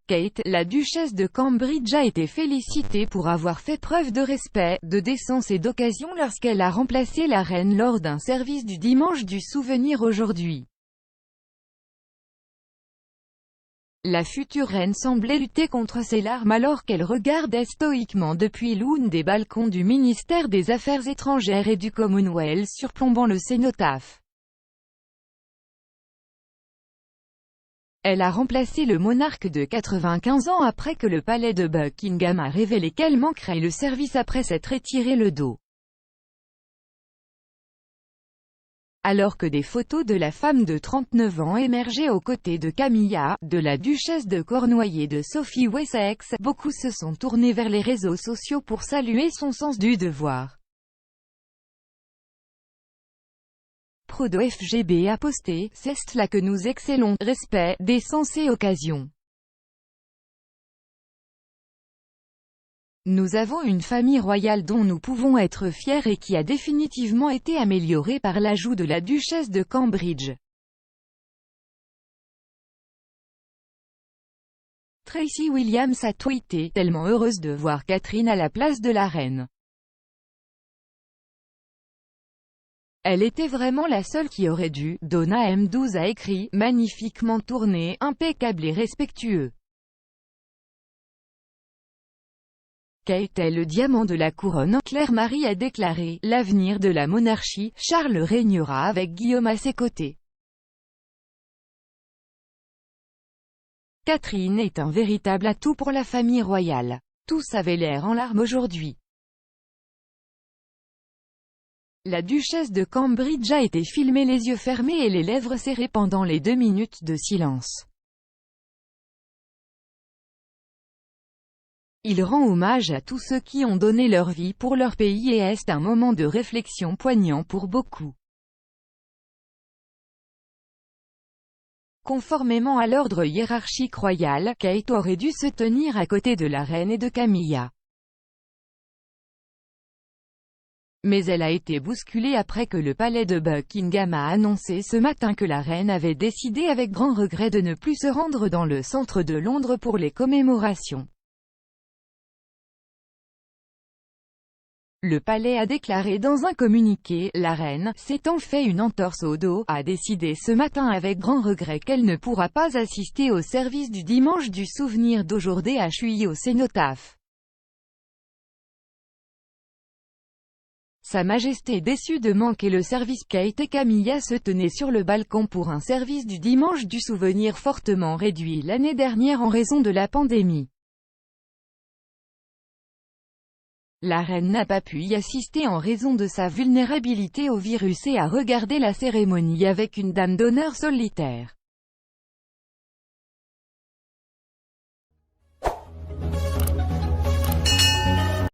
Kate, la duchesse de Cambridge a été félicitée pour avoir fait preuve de respect, de décence et d'occasion lorsqu'elle a remplacé la reine lors d'un service du dimanche du souvenir aujourd'hui. La future reine semblait lutter contre ses larmes alors qu'elle regardait stoïquement depuis l'une des balcons du ministère des Affaires étrangères et du Commonwealth surplombant le cénotaphe. Elle a remplacé le monarque de 95 ans après que le palais de Buckingham a révélé qu'elle manquerait le service après s'être retiré le dos. Alors que des photos de la femme de 39 ans émergeaient aux côtés de Camilla, de la duchesse de Cornouailles et de Sophie Wessex, beaucoup se sont tournés vers les réseaux sociaux pour saluer son sens du devoir. Prodo FGB a posté « C'est là que nous excellons, respect, décence et occasion. Nous avons une famille royale dont nous pouvons être fiers et qui a définitivement été améliorée par l'ajout de la duchesse de Cambridge. » Tracy Williams a tweeté « Tellement heureuse de voir Catherine à la place de la reine. Elle était vraiment la seule qui aurait dû. » Donna M12 a écrit « Magnifiquement tourné, impeccable et respectueux. Kate est le diamant de la couronne. » Claire-Marie a déclaré « L'avenir de la monarchie, Charles régnera avec Guillaume à ses côtés. Catherine est un véritable atout pour la famille royale. » Tous avaient l'air en larmes aujourd'hui. La duchesse de Cambridge a été filmée les yeux fermés et les lèvres serrées pendant les 2 minutes de silence. Il rend hommage à tous ceux qui ont donné leur vie pour leur pays et est un moment de réflexion poignant pour beaucoup. Conformément à l'ordre hiérarchique royal, Kate aurait dû se tenir à côté de la reine et de Camilla. Mais elle a été bousculée après que le palais de Buckingham a annoncé ce matin que la reine avait décidé avec grand regret de ne plus se rendre dans le centre de Londres pour les commémorations. Le palais a déclaré dans un communiqué, la reine, s'étant fait une entorse au dos, a décidé ce matin avec grand regret qu'elle ne pourra pas assister au service du dimanche du souvenir d'aujourd'hui à Chuy au cénotaphe. Sa Majesté déçue de manquer le service. Kate et Camilla se tenaient sur le balcon pour un service du dimanche du souvenir fortement réduit l'année dernière en raison de la pandémie. La reine n'a pas pu y assister en raison de sa vulnérabilité au virus et a regardé la cérémonie avec une dame d'honneur solitaire.